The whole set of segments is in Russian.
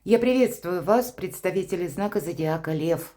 Я приветствую вас, представители знака зодиака Лев.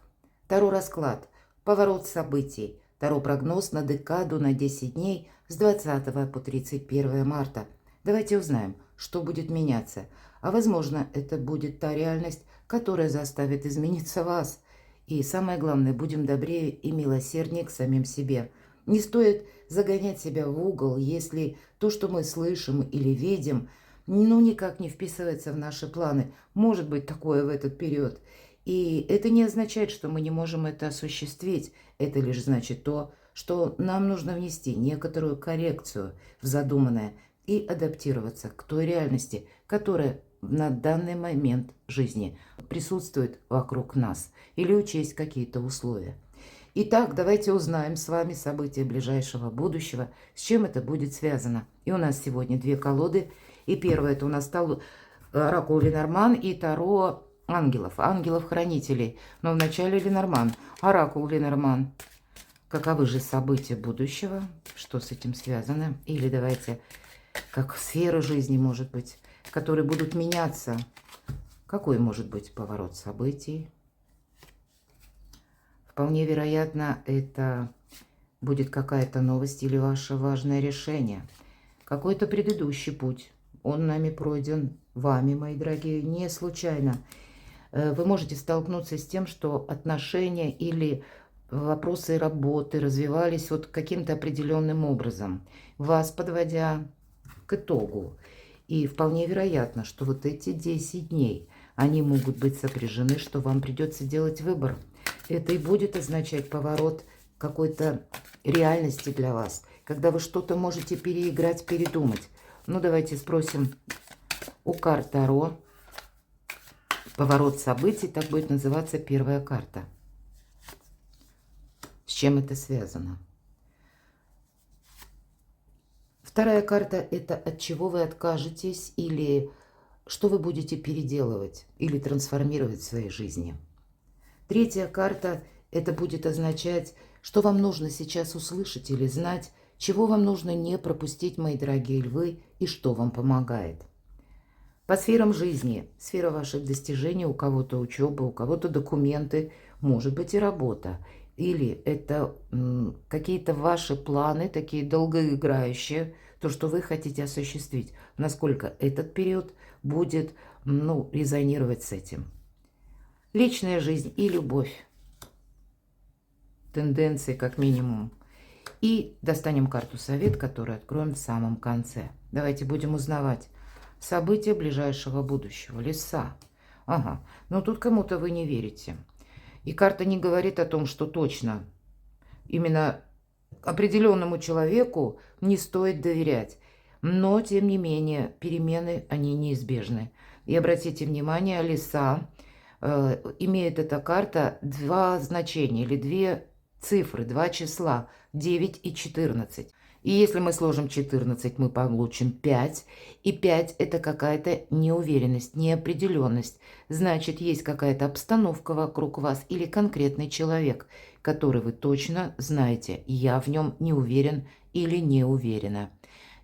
Таро расклад. Поворот событий. Таро прогноз на декаду на 10 дней с 20 по 31 марта. Давайте узнаем, что будет меняться. А возможно, это будет та реальность, которая заставит измениться вас. И самое главное, будем добрее и милосерднее к самим себе. Не стоит загонять себя в угол, если то, что мы слышим или видим, никак не вписывается в наши планы. Может быть такое в этот период. И это не означает, что мы не можем это осуществить. Это лишь значит то, что нам нужно внести некоторую коррекцию в задуманное и адаптироваться к той реальности, которая на данный момент жизни присутствует вокруг нас, или учесть какие-то условия. Итак, давайте узнаем с вами события ближайшего будущего, с чем это будет связано. И у нас сегодня две колоды. И первое, это у нас стал оракул Ленорман и Таро ангелов, ангелов-хранителей. Но вначале Ленорман, оракул Ленорман. Каковы же события будущего? Что с этим связано? Или давайте, как сфера жизни, может быть, которые будут меняться. Какой может быть поворот событий? Вполне вероятно, это будет какая-то новость или ваше важное решение. Какой-то предыдущий путь. Он нами пройден, вами, мои дорогие, не случайно. Вы можете столкнуться с тем, что отношения или вопросы работы развивались вот каким-то определенным образом, вас подводя к итогу. И вполне вероятно, что вот эти 10 дней, они могут быть сопряжены, что вам придется делать выбор. Это и будет означать поворот какой-то реальности для вас, когда вы что-то можете переиграть, передумать. Ну, давайте спросим у карт Таро. Поворот событий, так будет называться первая карта. С чем это связано? Вторая карта – это от чего вы откажетесь или что вы будете переделывать или трансформировать в своей жизни. Третья карта – это будет означать, что вам нужно сейчас услышать или знать, чего вам нужно не пропустить, мои дорогие львы, и что вам помогает. По сферам жизни, сфера ваших достижений, у кого-то учеба, у кого-то документы, может быть и работа. Или это какие-то ваши планы, такие долгоиграющие, то, что вы хотите осуществить. Насколько этот период будет резонировать с этим. Личная жизнь и любовь. Тенденции как минимум. И достанем карту совет, которую откроем в самом конце. Давайте будем узнавать события ближайшего будущего. Леса. Ага, но тут кому-то вы не верите. И карта не говорит о том, что точно именно определенному человеку не стоит доверять. Но, тем не менее, перемены, они неизбежны. И обратите внимание, леса, имеет эта карта два значения или две цифры, два числа, 9 и 14. И если мы сложим 14, мы получим 5. И 5 – это какая-то неуверенность, неопределенность. Значит, есть какая-то обстановка вокруг вас или конкретный человек, который вы точно знаете. Я в нем не уверен или не уверена.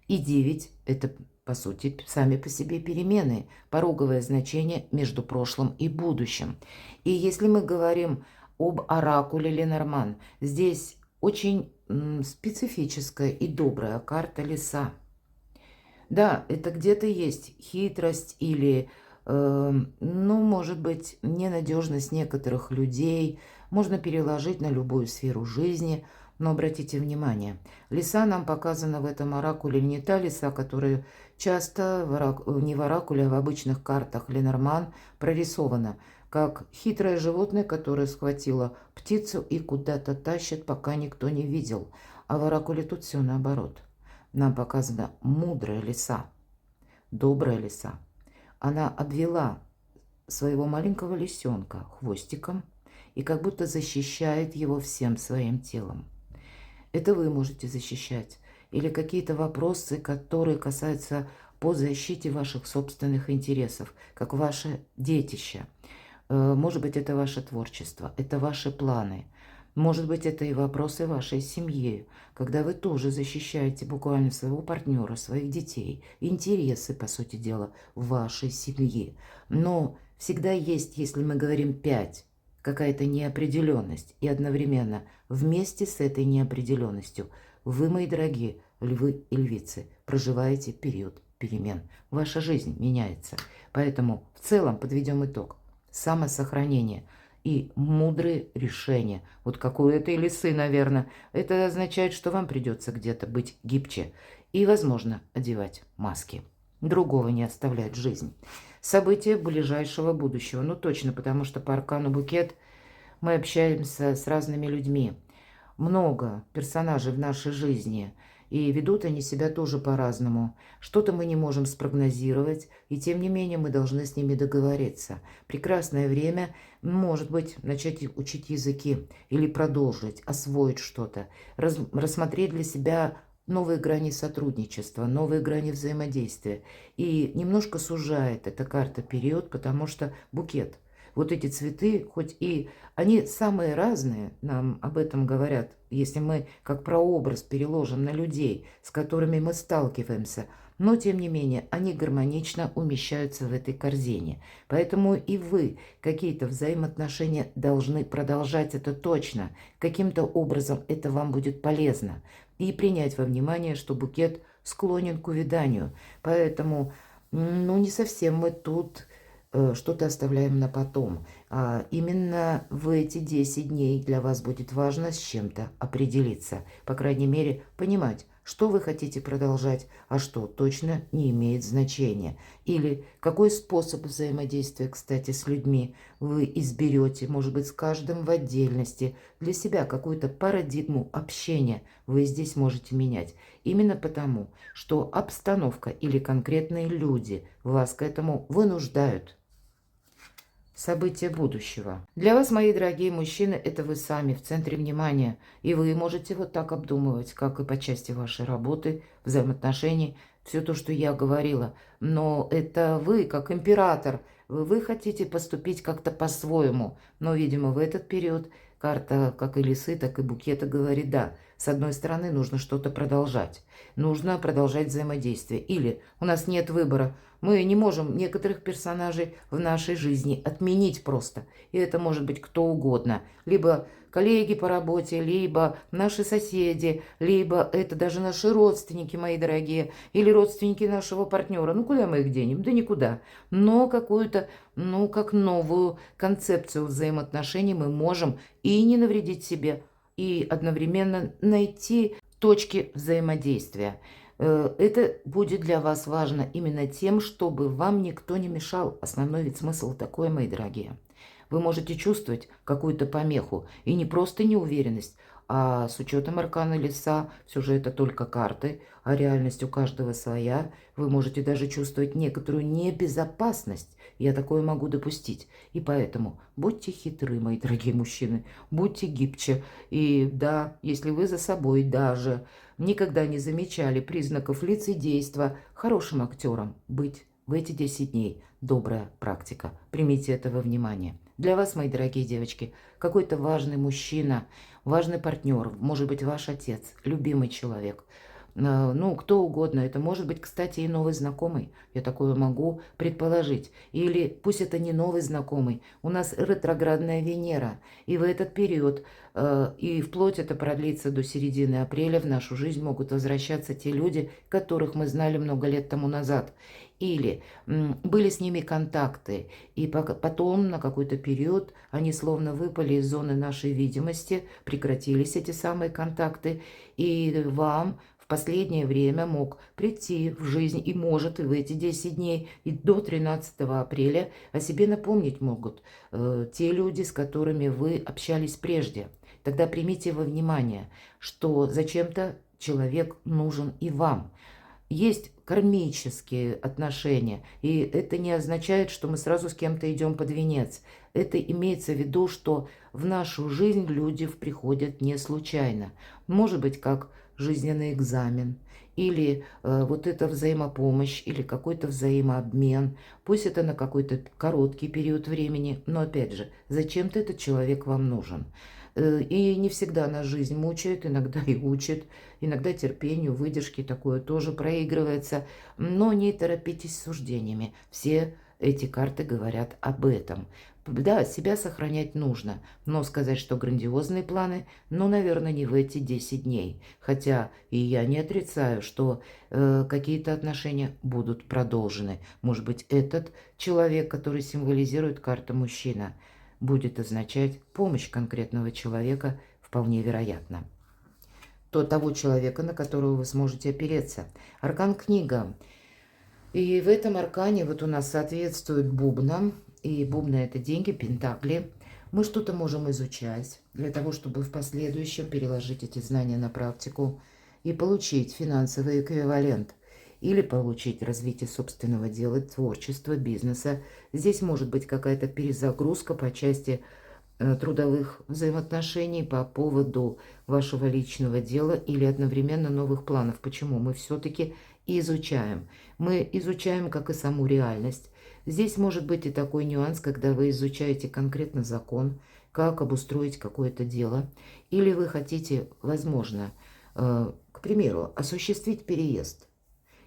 И 9 – это, по сути, сами по себе перемены, пороговое значение между прошлым и будущим. И если мы говорим об оракуле Ленорман, здесь очень специфическая и добрая карта леса. Да, это где-то есть хитрость или, может быть, ненадежность некоторых людей. Можно переложить на любую сферу жизни. Но обратите внимание, лиса нам показана в этом оракуле не та лиса, которая часто не в оракуле, а в обычных картах Ленорман прорисована, как хитрое животное, которое схватило птицу и куда-то тащит, пока никто не видел. А в оракуле тут все наоборот. Нам показана мудрая лиса, добрая лиса. Она обвела своего маленького лисенка хвостиком и как будто защищает его всем своим телом. Это вы можете защищать. Или какие-то вопросы, которые касаются по защите ваших собственных интересов, как ваше детище. Может быть, это ваше творчество, это ваши планы. Может быть, это и вопросы вашей семьи, когда вы тоже защищаете буквально своего партнера, своих детей, интересы, по сути дела, вашей семьи. Но всегда есть, если мы говорим 5, какая-то неопределенность. И одновременно вместе с этой неопределенностью вы, мои дорогие львы и львицы, проживаете период перемен. Ваша жизнь меняется. Поэтому в целом подведем итог. Самосохранение и мудрые решения. Вот как у этой лисы, наверное. Это означает, что вам придется где-то быть гибче. И, возможно, одевать маски. Другого не оставляет жизнь. События ближайшего будущего. Ну, точно, потому что по аркану букет мы общаемся с разными людьми. Много персонажей в нашей жизни. И ведут они себя тоже по-разному. Что-то мы не можем спрогнозировать, и тем не менее мы должны с ними договориться. Прекрасное время, может быть, начать учить языки или продолжить, освоить что-то, рассмотреть для себя новые грани сотрудничества, новые грани взаимодействия. И немножко сужает эта карта период, потому что букет. Вот эти цветы, хоть и они самые разные, нам об этом говорят, если мы как прообраз переложим на людей, с которыми мы сталкиваемся, но тем не менее они гармонично умещаются в этой корзине. Поэтому и вы какие-то взаимоотношения должны продолжать, это точно. Каким-то образом это вам будет полезно. И принять во внимание, что букет склонен к увяданию. Поэтому, ну, не совсем мы тут что-то оставляем на потом. Именно в эти 10 дней для вас будет важно с чем-то определиться. По крайней мере, понимать, что вы хотите продолжать, а что точно не имеет значения. Или какой способ взаимодействия, кстати, с людьми вы изберете, может быть, с каждым в отдельности. Для себя какую-то парадигму общения вы здесь можете менять. Именно потому, что обстановка или конкретные люди вас к этому вынуждают. События будущего. Для вас, мои дорогие мужчины, это вы сами в центре внимания. И вы можете вот так обдумывать, как и по части вашей работы, взаимоотношений, все то, что я говорила. Но это вы, как император, вы хотите поступить как-то по-своему. Но, видимо, в этот период карта, как и лисы, так и букета, говорит, да, с одной стороны, нужно что-то продолжать. Нужно продолжать взаимодействие. Или у нас нет выбора. Мы не можем некоторых персонажей в нашей жизни отменить просто. И это может быть кто угодно. Либо коллеги по работе, либо наши соседи, либо это даже наши родственники, мои дорогие, или родственники нашего партнера. Ну, куда мы их денем? Да никуда. Но какую-то, ну, как новую концепцию взаимоотношений мы можем и не навредить себе, и одновременно найти точки взаимодействия. Это будет для вас важно именно тем, чтобы вам никто не мешал. Основной ведь смысл такой, мои дорогие. Вы можете чувствовать какую-то помеху, и не просто неуверенность, а с учетом аркана лиса, все же это только карты, а реальность у каждого своя. Вы можете даже чувствовать некоторую небезопасность. Я такое могу допустить. И поэтому будьте хитры, мои дорогие мужчины, будьте гибче. И да, если вы за собой даже никогда не замечали признаков лицедейства, хорошим актером быть в эти 10 дней. Добрая практика. Примите это во внимание. Для вас, мои дорогие девочки, какой-то важный мужчина, важный партнер, может быть, ваш отец, любимый человек, ну, кто угодно. Это может быть, кстати, и новый знакомый. Я такое могу предположить. Или пусть это не новый знакомый. У нас ретроградная Венера. И в этот период, и вплоть это продлится до середины апреля, в нашу жизнь могут возвращаться те люди, которых мы знали много лет тому назад. Или были с ними контакты, и потом на какой-то период они словно выпали из зоны нашей видимости, прекратились эти самые контакты, и вам в последнее время мог прийти в жизнь, и может и в эти 10 дней, и до 13 апреля о себе напомнить могут те люди, с которыми вы общались прежде. Тогда примите во внимание, что зачем-то человек нужен и вам. Есть кармические отношения, и это не означает, что мы сразу с кем-то идем под венец. Это имеется в виду, что в нашу жизнь люди приходят не случайно. Может быть, как жизненный экзамен, или вот эта взаимопомощь, или какой-то взаимообмен. Пусть это на какой-то короткий период времени, но опять же, зачем-то этот человек вам нужен. И не всегда нас жизнь мучает, иногда и учит, иногда терпению, выдержке такое тоже проигрывается. Но не торопитесь с суждениями. Все Эти карты говорят об этом. Да, себя сохранять нужно, но сказать, что грандиозные планы, ну, наверное, не в эти 10 дней. Хотя и я не отрицаю, что какие-то отношения будут продолжены. Может быть, этот человек, который символизирует карта мужчина, будет означать помощь конкретного человека, вполне вероятно. Того человека, на которого вы сможете опереться. Аркан книга. И в этом аркане вот у нас соответствует бубнам. И бубны — это деньги, пентакли. Мы что-то можем изучать для того, чтобы в последующем переложить эти знания на практику и получить финансовый эквивалент. Или получить развитие собственного дела, творчества, бизнеса. Здесь может быть какая-то перезагрузка по части трудовых взаимоотношений, по поводу вашего личного дела или одновременно новых планов. Почему? Мы все-таки изучаем. Мы изучаем, как и саму реальность. Здесь может быть и такой нюанс, когда вы изучаете конкретно закон, как обустроить какое-то дело, или вы хотите, возможно, к примеру, осуществить переезд,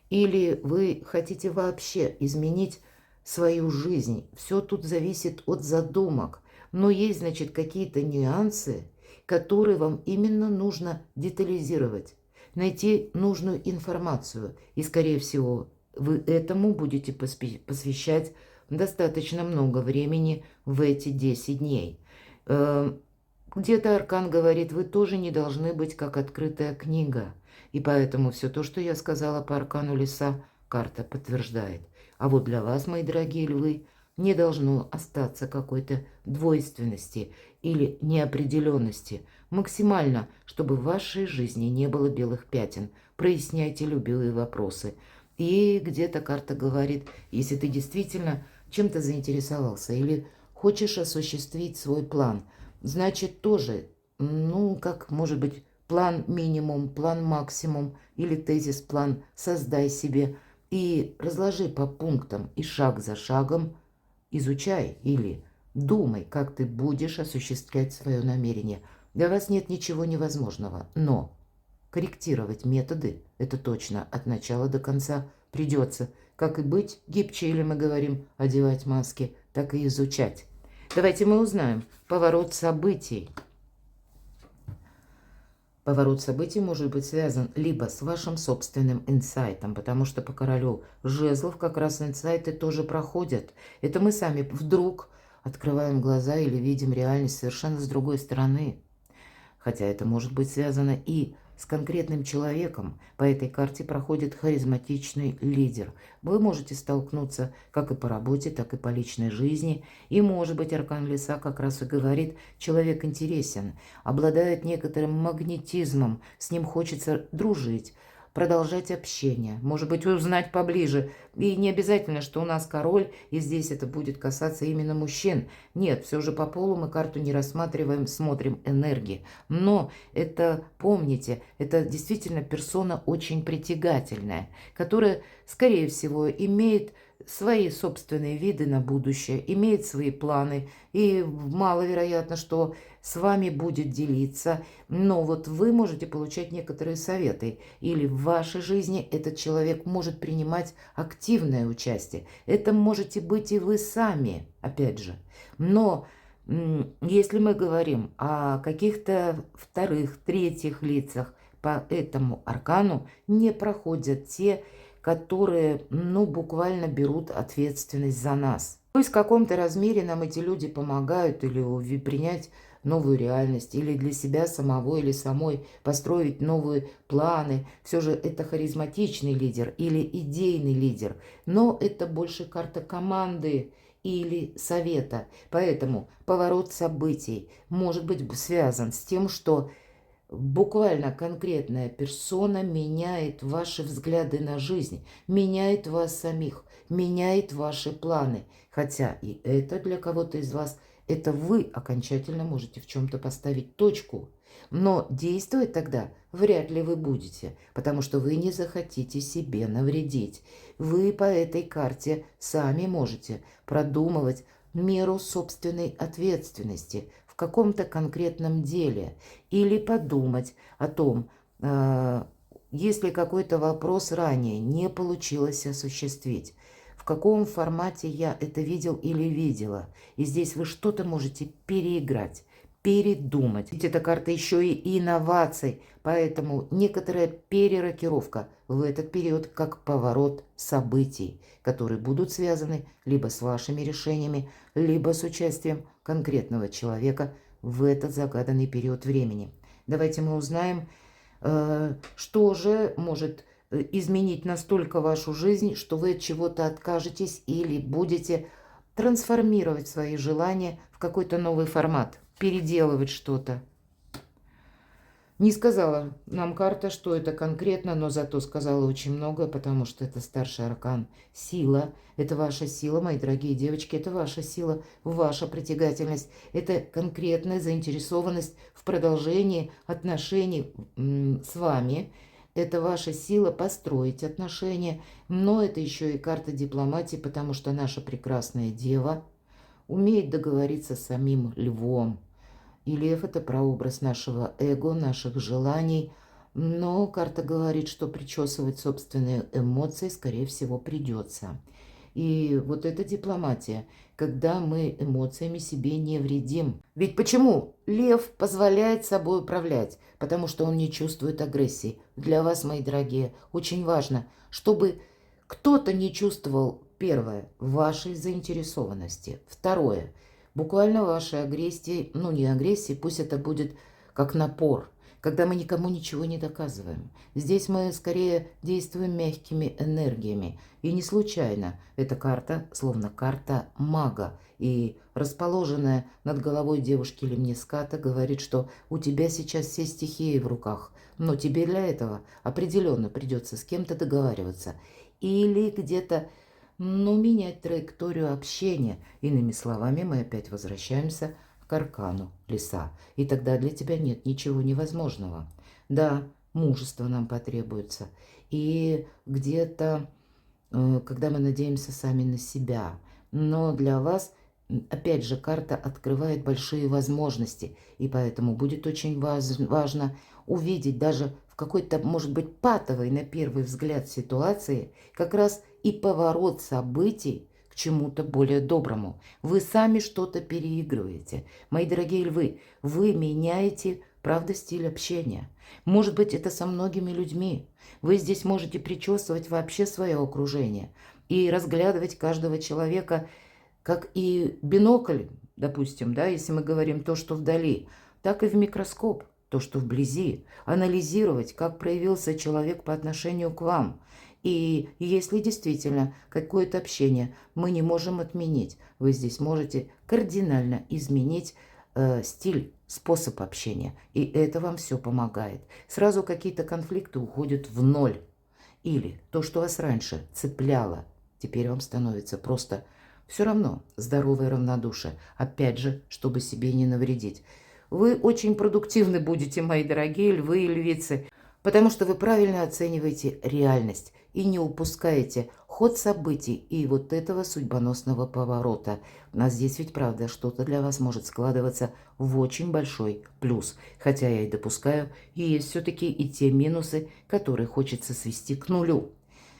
или вы хотите вообще изменить свою жизнь. Все тут зависит от задумок. Но есть, значит, какие-то нюансы, которые вам именно нужно детализировать, найти нужную информацию. И, скорее всего, вы этому будете посвящать достаточно много времени в эти 10 дней. Где-то аркан говорит, вы тоже не должны быть как открытая книга. И поэтому все то, что я сказала по аркану леса, карта подтверждает. А вот для вас, мои дорогие львы, не должно остаться какой-то двойственности или неопределенности. Максимально, чтобы в вашей жизни не было белых пятен. Проясняйте любые вопросы. И где-то карта говорит, если ты действительно чем-то заинтересовался или хочешь осуществить свой план, значит тоже, ну, как может быть, план минимум, план максимум или тезис-план создай себе и разложи по пунктам и шаг за шагом изучай или думай, как ты будешь осуществлять свое намерение. Для вас нет ничего невозможного, но корректировать методы, это точно, от начала до конца придется. Как и быть гибче, или мы говорим одевать маски, так и изучать. Давайте мы узнаем поворот событий. Поворот событий может быть связан либо с вашим собственным инсайтом, потому что по королю жезлов как раз инсайты тоже проходят. Это мы сами вдруг открываем глаза или видим реальность совершенно с другой стороны. Хотя это может быть связано и с конкретным человеком. По этой карте проходит харизматичный лидер. Вы можете столкнуться как и по работе, так и по личной жизни. И, может быть, аркан леса как раз и говорит, человек интересен, обладает некоторым магнетизмом, с ним хочется дружить, продолжать общение, может быть, узнать поближе. И не обязательно, что у нас король, и здесь это будет касаться именно мужчин. Нет, все же по полу мы карту не рассматриваем, смотрим энергии. Но это, помните, это действительно персона очень притягательная, которая, скорее всего, имеет свои собственные виды на будущее, имеет свои планы, и маловероятно, что с вами будет делиться, но вот вы можете получать некоторые советы, или в вашей жизни этот человек может принимать активное участие. Это можете быть и вы сами, опять же. Но если мы говорим о каких-то вторых, третьих лицах, по этому аркану не проходят те, которые, ну, буквально берут ответственность за нас. То есть в каком-то размере нам эти люди помогают или принять новую реальность, или для себя самого или самой построить новые планы. Все же это харизматичный лидер или идейный лидер, но это больше карта команды или совета. Поэтому поворот событий может быть связан с тем, что буквально конкретная персона меняет ваши взгляды на жизнь, меняет вас самих, меняет ваши планы. Хотя и это для кого-то из вас, это вы окончательно можете в чем-то поставить точку. Но действовать тогда вряд ли вы будете, потому что вы не захотите себе навредить. Вы по этой карте сами можете продумывать меру собственной ответственности в каком-то конкретном деле или подумать о том, если какой-то вопрос ранее не получилось осуществить, в каком формате я это видел или видела. И здесь вы что-то можете переиграть, передумать. Ведь эта карта еще и инноваций, поэтому некоторая перерокировка в этот период как поворот событий, которые будут связаны либо с вашими решениями, либо с участием конкретного человека в этот загаданный период времени. Давайте мы узнаем, что же может изменить настолько вашу жизнь, что вы от чего-то откажетесь или будете трансформировать свои желания в какой-то новый формат, переделывать что-то. Не сказала нам карта, что это конкретно, но зато сказала очень много, потому что это старший аркан. Сила. Это ваша сила, мои дорогие девочки, это ваша сила, ваша притягательность. Это конкретная заинтересованность в продолжении отношений с вами. Это ваша сила построить отношения. Но это еще и карта дипломатии, потому что наша прекрасная дева умеет договориться с самим львом. И лев – это прообраз нашего эго, наших желаний. Но карта говорит, что причесывать собственные эмоции, скорее всего, придется. И вот эта дипломатия, когда мы эмоциями себе не вредим. Ведь почему лев позволяет собой управлять? Потому что он не чувствует агрессии. Для вас, мои дорогие, очень важно, чтобы кто-то не чувствовал, первое, вашей заинтересованности. Второе, буквально вашей агрессии, ну не агрессии, пусть это будет как напор, когда мы никому ничего не доказываем. Здесь мы скорее действуем мягкими энергиями. И не случайно эта карта, словно карта мага, и расположенная над головой девушки Лемниската, говорит, что у тебя сейчас все стихии в руках, но тебе для этого определенно придется с кем-то договариваться. Или где-то менять траекторию общения. Иными словами, мы опять возвращаемся к аркану леса. И тогда для тебя нет ничего невозможного. Да, мужество нам потребуется. И где-то, когда мы надеемся сами на себя. Но для вас, опять же, карта открывает большие возможности. И поэтому будет очень важно увидеть даже в какой-то, может быть, патовой на первый взгляд ситуации как раз и поворот событий к чему-то более доброму. Вы сами что-то переигрываете. Мои дорогие львы, вы меняете, правда, стиль общения. Может быть, это со многими людьми. Вы здесь можете причесывать вообще свое окружение и разглядывать каждого человека как и бинокль, допустим, да, если мы говорим то, что вдали, так и в микроскоп, то, что вблизи. Анализировать, как проявился человек по отношению к вам. И если действительно какое-то общение мы не можем отменить, вы здесь можете кардинально изменить стиль, способ общения. И это вам все помогает. Сразу какие-то конфликты уходят в ноль. Или то, что вас раньше цепляло, теперь вам становится просто все равно здоровое равнодушие. Опять же, чтобы себе не навредить. Вы очень продуктивны будете, мои дорогие львы и львицы, потому что вы правильно оцениваете реальность и не упускаете ход событий и вот этого судьбоносного поворота. У нас здесь ведь, правда, что-то для вас может складываться в очень большой плюс. Хотя я и допускаю, есть все-таки и те минусы, которые хочется свести к нулю.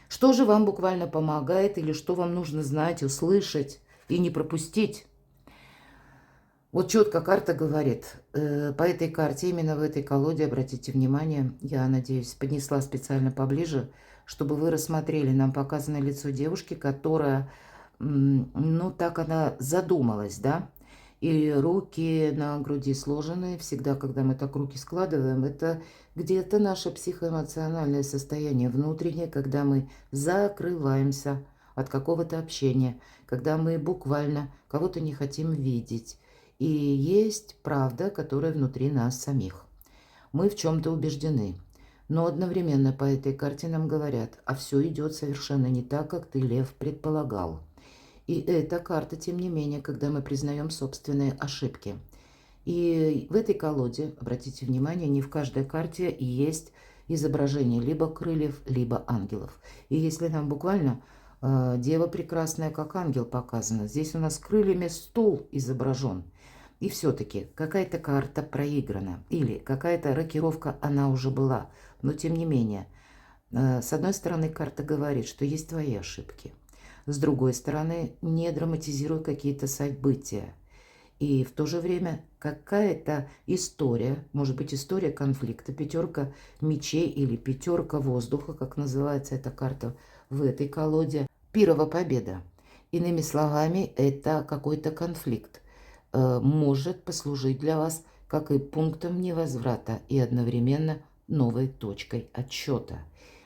Что же вам буквально помогает или что вам нужно знать, услышать и не пропустить? Вот четко карта говорит, по этой карте, именно в этой колоде, обратите внимание, я надеюсь, поднесла специально поближе, чтобы вы рассмотрели, нам показано лицо девушки, которая, ну так она задумалась, да, и руки на груди сложены, всегда, когда мы так руки складываем, это где-то наше психоэмоциональное состояние внутреннее, когда мы закрываемся от какого-то общения, когда мы буквально кого-то не хотим видеть. И есть правда, которая внутри нас самих. Мы в чем-то убеждены. Но одновременно по этой карте нам говорят, а все идет совершенно не так, как ты, лев, предполагал. И эта карта, тем не менее, когда мы признаем собственные ошибки. И в этой колоде, обратите внимание, не в каждой карте есть изображение либо крыльев, либо ангелов. И если нам буквально дева прекрасная, как ангел показана, здесь у нас крыльями стул изображен. И все-таки какая-то карта проиграна или какая-то рокировка, она уже была. Но тем не менее, с одной стороны, карта говорит, что есть твои ошибки. С другой стороны, не драматизируя какие-то события. И в то же время какая-то история, может быть, история конфликта, пятерка мечей или пятерка воздуха, как называется эта карта в этой колоде, пирова победа. Иными словами, это какой-то конфликт может послужить для вас как и пунктом невозврата и одновременно новой точкой отсчета.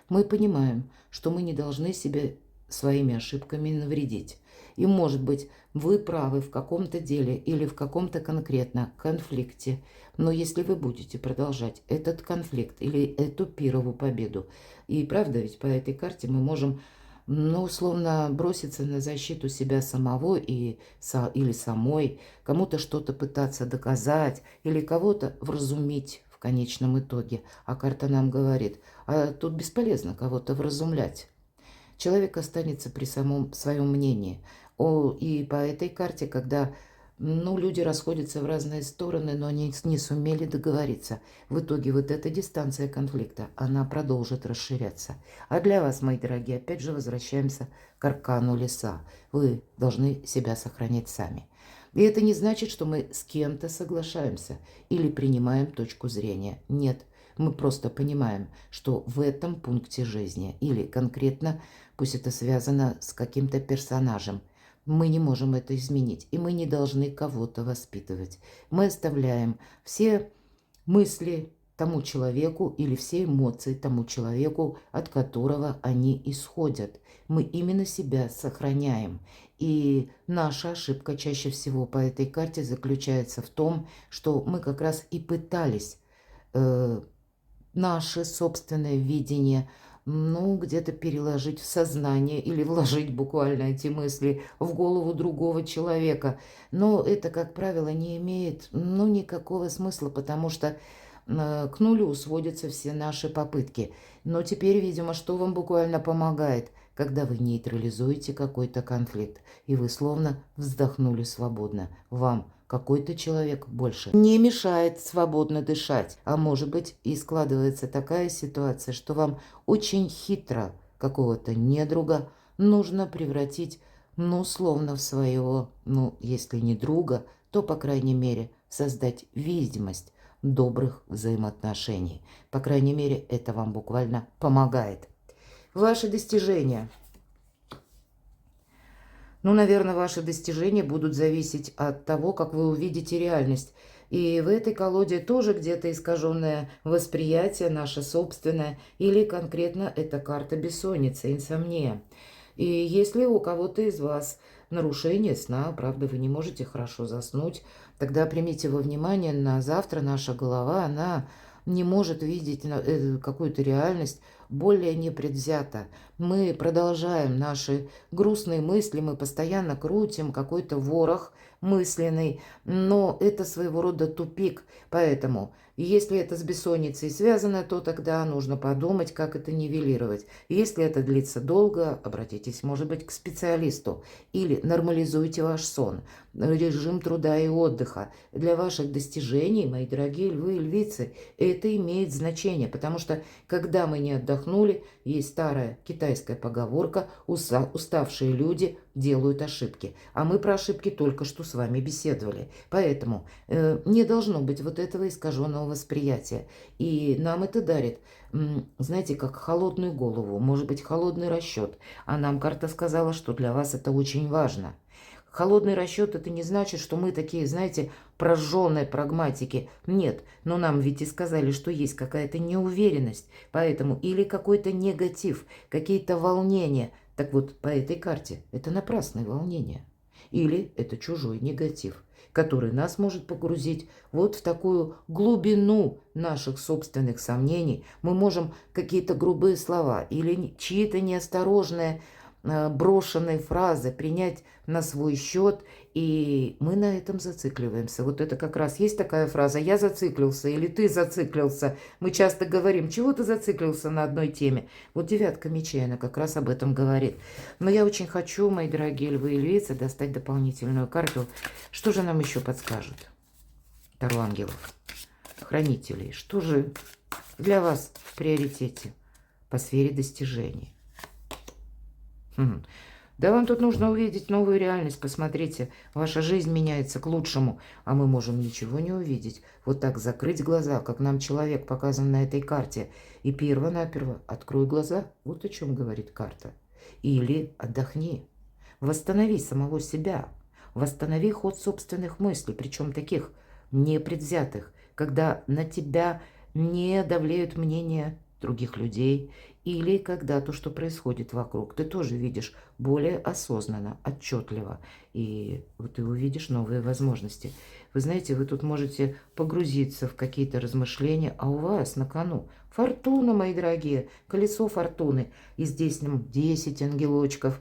Мы понимаем, что мы не должны себе своими ошибками навредить. И, может быть, вы правы в каком-то деле или в каком-то конкретно конфликте, но если вы будете продолжать этот конфликт или эту пировую победу, и правда, ведь по этой карте мы можем, ну, условно, броситься на защиту себя самого или самой, кому-то что-то пытаться доказать или кого-то вразумить в конечном итоге. А карта нам говорит, а тут бесполезно кого-то вразумлять. Человек останется при самом своем мнении. И по этой карте, когда люди расходятся в разные стороны, но они не сумели договориться, в итоге вот эта дистанция конфликта, она продолжит расширяться. А для вас, мои дорогие, опять же возвращаемся к аркану леса. Вы должны себя сохранять сами. И это не значит, что мы с кем-то соглашаемся или принимаем точку зрения. Нет, мы просто понимаем, что в этом пункте жизни или конкретно, пусть это связано с каким-то персонажем, мы не можем это изменить, и мы не должны кого-то воспитывать. Мы оставляем все мысли тому человеку или все эмоции тому человеку, от которого они исходят. Мы именно себя сохраняем. И наша ошибка чаще всего по этой карте заключается в том, что мы как раз и пытались наше собственное видение, где-то переложить в сознание или вложить буквально эти мысли в голову другого человека. Но это, как правило, не имеет, никакого смысла, потому что к нулю сводятся все наши попытки. Но теперь, видимо, что вам буквально помогает, когда вы нейтрализуете какой-то конфликт, и вы словно вздохнули свободно. Вам какой-то человек больше не мешает свободно дышать. А может быть, и складывается такая ситуация, что вам очень хитро какого-то недруга нужно превратить, словно в своего, если не друга, то, по крайней мере, создать видимость добрых взаимоотношений. По крайней мере, это вам буквально помогает. Ваши достижения. Наверное, ваши достижения будут зависеть от того, как вы увидите реальность. И в этой колоде тоже где-то искаженное восприятие, наше собственное, или конкретно эта карта бессонницы, инсомния. И если у кого-то из вас нарушение сна, правда, вы не можете хорошо заснуть, тогда примите во внимание, на завтра наша голова, она не может видеть какую-то реальность более непредвзято. Мы продолжаем наши грустные мысли, мы постоянно крутим какой-то ворох мысленный, но это своего рода тупик. Поэтому, если это с бессонницей связано, то тогда нужно подумать, как это нивелировать. Если это длится долго, обратитесь, может быть, к специалисту. Или нормализуйте ваш сон, режим труда и отдыха. Для ваших достижений, мои дорогие львы и львицы, это имеет значение, потому что, когда мы не отдохнули, есть старая китайская поговорка: уставшие люди делают ошибки. А мы про ошибки только что с вами беседовали. Поэтому не должно быть вот этого искаженного восприятия. И нам это дарит, знаете, как холодную голову, может быть, холодный расчет. А нам карта сказала, что для вас это очень важно. Холодный расчет — это не значит, что мы такие, знаете, прожженные прагматики. Нет, но нам ведь и сказали, что есть какая-то неуверенность. Поэтому или какой-то негатив, какие-то волнения. Так вот, по этой карте это напрасные волнения. Или это чужой негатив, который нас может погрузить вот в такую глубину наших собственных сомнений. Мы можем какие-то грубые слова или чьи-то неосторожные брошенные фразы принять на свой счет, и мы на этом зацикливаемся. Вот это как раз есть такая фраза: «Я зациклился» или «ты зациклился». Мы часто говорим: «Чего ты зациклился на одной теме?» Вот девятка мечей, она как раз об этом говорит. Но я очень хочу, мои дорогие львы и львицы, достать дополнительную карту. Что же нам еще подскажет Таро ангелов, хранителей? Что же для вас в приоритете по сфере достижений? Да вам тут нужно увидеть новую реальность. Посмотрите, ваша жизнь меняется к лучшему, а мы можем ничего не увидеть. Вот так закрыть глаза, как нам человек показан на этой карте. И перво-наперво открой глаза. Вот о чем говорит карта. Или отдохни. Восстанови самого себя. Восстанови ход собственных мыслей, причем таких непредвзятых, когда на тебя не давлеют мнения других людей, или когда то, что происходит вокруг, ты тоже видишь более осознанно, отчетливо, и вот ты увидишь новые возможности. Вы знаете, вы тут можете погрузиться в какие-то размышления, а у вас на кону фортуна, мои дорогие, колесо фортуны, и здесь нам 10 ангелочков,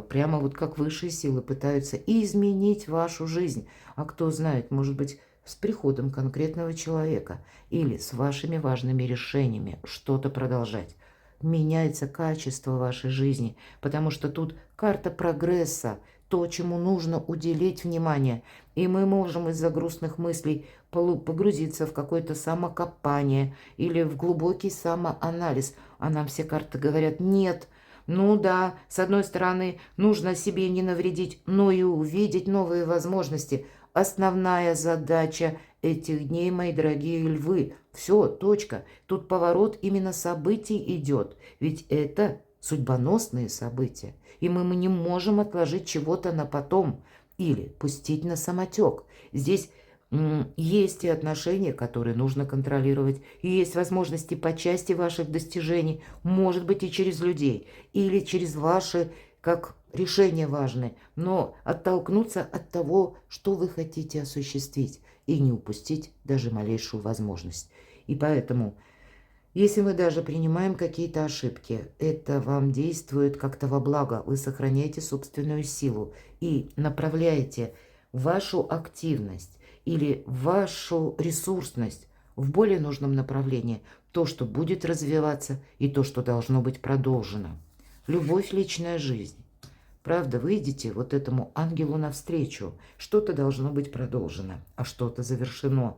прямо вот как высшие силы пытаются изменить вашу жизнь. А кто знает, может быть, с приходом конкретного человека или с вашими важными решениями что-то продолжать. Меняется качество вашей жизни, потому что тут карта прогресса, то, чему нужно уделить внимание. И мы можем из-за грустных мыслей погрузиться в какое-то самокопание или в глубокий самоанализ. А нам все карты говорят: нет. Ну да, с одной стороны, нужно себе не навредить, но и увидеть новые возможности. Основная задача этих дней, мои дорогие львы. Все, точка. Тут поворот именно событий идет. Ведь это судьбоносные события. И мы не можем отложить чего-то на потом или пустить на самотек. Здесь есть и отношения, которые нужно контролировать, и есть возможности по части ваших достижений, может быть, и через людей, или через ваши, как решения важные, но оттолкнуться от того, что вы хотите осуществить, и не упустить даже малейшую возможность. И поэтому, если мы даже принимаем какие-то ошибки, это вам действует как-то во благо, вы сохраняете собственную силу и направляете вашу активность или вашу ресурсность в более нужном направлении, то, что будет развиваться, и то, что должно быть продолжено. Любовь, личная жизнь. Правда, вы идете вот этому ангелу навстречу. Что-то должно быть продолжено, а что-то завершено.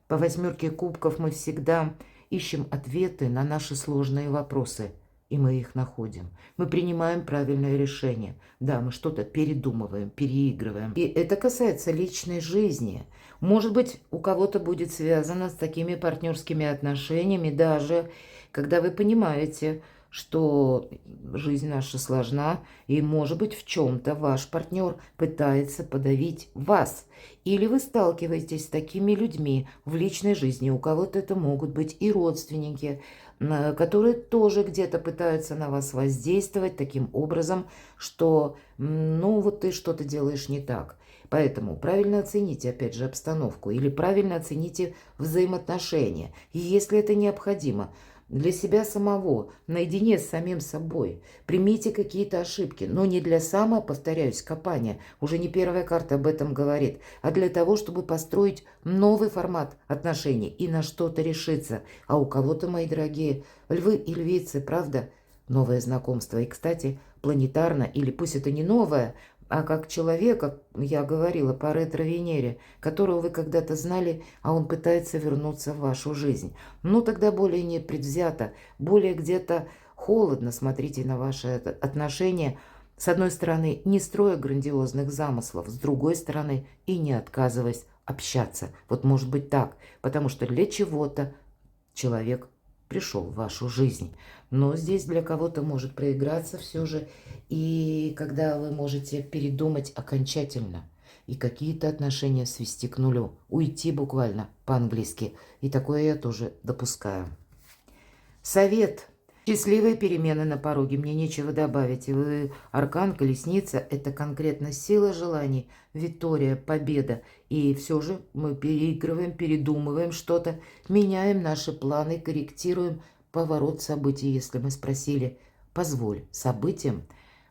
По 8 кубков мы всегда ищем ответы на наши сложные вопросы, и мы их находим. Мы принимаем правильное решение. Да, мы что-то передумываем, переигрываем. И это касается личной жизни. Может быть, у кого-то будет связано с такими партнерскими отношениями, даже когда вы понимаете, что жизнь наша сложна, и, может быть, в чем-то ваш партнер пытается подавить вас. Или вы сталкиваетесь с такими людьми в личной жизни, у кого-то это могут быть и родственники, которые тоже где-то пытаются на вас воздействовать таким образом, что, ну, вот ты что-то делаешь не так. Поэтому правильно оцените, опять же, обстановку или правильно оцените взаимоотношения. И если это необходимо, для себя самого, наедине с самим собой. Примите какие-то ошибки, но не для повторяюсь, копания. Уже не первая карта об этом говорит, а для того, чтобы построить новый формат отношений и на что-то решиться. А у кого-то, мои дорогие, львы и львицы, правда, новое знакомство. И, кстати, планетарно, или пусть это не новое, а как человека, я говорила, по ретро-Венере, которого вы когда-то знали, а он пытается вернуться в вашу жизнь. Ну, тогда более непредвзято, более где-то холодно смотрите на ваши отношения. С одной стороны, не строя грандиозных замыслов, с другой стороны, и не отказываясь общаться. Вот может быть так, потому что для чего-то человек пришел в вашу жизнь. Но здесь для кого-то может проиграться все же, и когда вы можете передумать окончательно и какие-то отношения свести к нулю, уйти буквально по-английски. И такое я тоже допускаю. Совет. Счастливые перемены на пороге. Мне нечего добавить. И вы, аркан, колесница, это конкретно сила желаний, виктория, победа. И все же мы переигрываем, передумываем что-то, меняем наши планы, корректируем поворот событий, если мы спросили. Позволь событиям,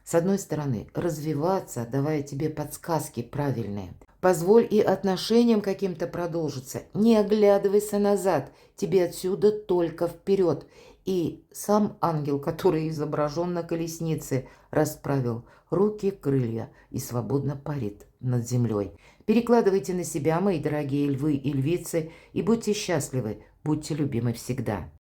с одной стороны, развиваться, давая тебе подсказки правильные. Позволь и отношениям каким-то продолжиться. Не оглядывайся назад. Тебе отсюда только вперед. И сам ангел, который изображен на колеснице, расправил руки, крылья и свободно парит над землей. Перекладывайте на себя, мои дорогие львы и львицы, и будьте счастливы, будьте любимы всегда.